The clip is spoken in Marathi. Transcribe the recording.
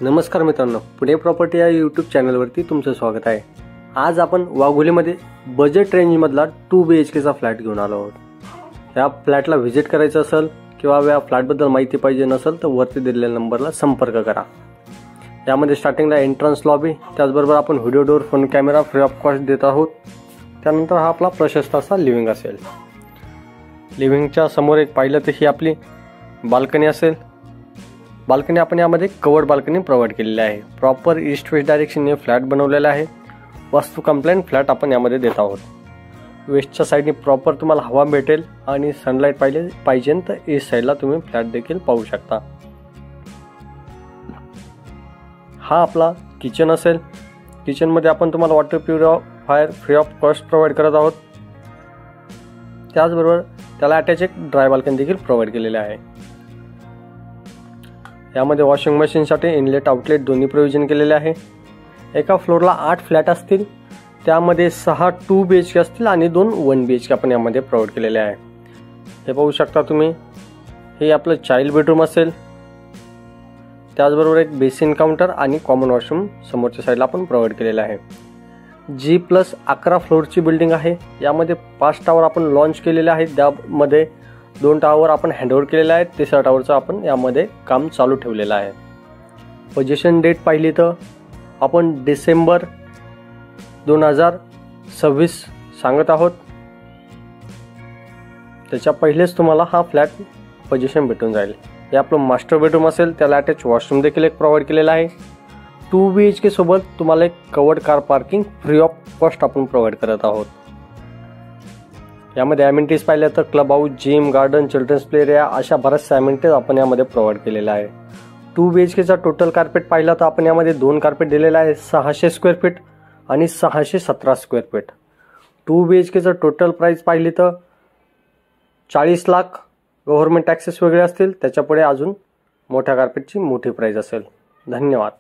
नमस्कार मित्रांनो, पुणे प्रॉपर्टी या यूट्यूब चॅनलवरती तुमचं स्वागत आहे। आज आपण वाघोलीमध्ये बजेट रेंजमधला 2 BHKचा फ्लॅट घेऊन आलो आहोत। या फ्लॅटला व्हिजिट करायचं असेल किंवा या फ्लॅटबद्दल माहिती पाहिजे नसेल तर वरती दिलेल्या नंबरला संपर्क करा। यामध्ये स्टार्टिंगला एंट्रन्स लॉबी, त्याचबरोबर आपण video door front camera free of cost देत आहोत। त्यानंतर हा आपला प्रशस्त असा लिव्हिंग असेल। लिव्हिंगच्या समोर एक पाहिलं तर ही आपली बाल्कनी असेल। बाल्कनी आपण यामध्ये कवर्ड बाल्कनी प्रोव्हाइड केलेली आहे। प्रॉपर ईस्ट वेस्ट डायरेक्शनने फ्लॅट बनवलेला आहे। वास्तू कंप्लेंट फ्लॅट आपण यामध्ये देत आहोत। वेस्टच्या साईडने प्रॉपर तुम्हाला हवा भेटेल आणि सनलाईट पाहिजे तर ईस्ट साईडला तुम्ही फ्लॅट देखील पाहू शकता। हा आपला किचन असेल। किचनमध्ये आपण तुम्हाला water purifier free of cost provide करत आहोत। त्याचबरोबर त्याला अटॅच एक ड्राय बाल्कनी देखील प्रोव्हाइड केलेले आहे। यामध्ये वॉशिंग मशीनसाठी इनलेट आउटलेट दोन्ही प्रोव्हिजन केलेले आहे। एका फ्लोअरला 8 फ्लॅट असतील, त्यामध्ये 6 2 BHK असतील आणि 2 1 BHK आपण यामध्ये प्रोव्हाइड केलेले आहे। हे पाहू शकता तुम्ही, हे आपलं चाइल्ड बेडरूम असेल। त्याचबरोबर एक बेसिन काउंटर आणि कॉमन वॉशरूम समोरच्या साईडला आपण प्रोव्हाइड केलेला आहे। G+11 फ्लोअरची बिल्डिंग आहे। यामध्ये 5 टावर आपण लॉन्च केलेले आहेत। त्यामध्ये 2 टावर आपण हँडओव्हर केलेला आहे। 3रा टावरचं आपण यामध्ये काम चालू ठेवलेलं आहे। पोझिशन डेट पाहिली तर आपण डिसेंबर 2026 सांगत आहोत। त्याच्या पहिलेच तुम्हाला हा फ्लॅट पोझिशन भेटून जाईल। हे आपलं मास्टर बेडरूम असेल, त्याला अटॅच वॉशरूम देखील एक प्रोव्हाइड केलेला आहे। 2 BHK सोबत तुम्हाला एक covered car parking free of cost आपण प्रोव्हाइड करत आहोत। यामध्ये अमेनिटीज पाहिल्या तर club house, gym, garden, children's play area अशा बऱ्याचशा अमेनिटीज आपण यामध्ये प्रोव्हाइड केलेला आहे। 2 BHKचा टोटल कार्पेट पाहिला तर आपण यामध्ये 2 कार्पेट दिलेला आहे, 600 स्क्वेअर फीट आणि 617 स्क्वेअर फीट। 2 BHKचं टोटल प्राइस पाहिली तर 40 लाख। गव्हर्नमेंट टॅक्सेस वेगळे असतील, त्याच्यापुढे अजून मोठ्या कार्पेटची मोठी प्राइस असेल। धन्यवाद।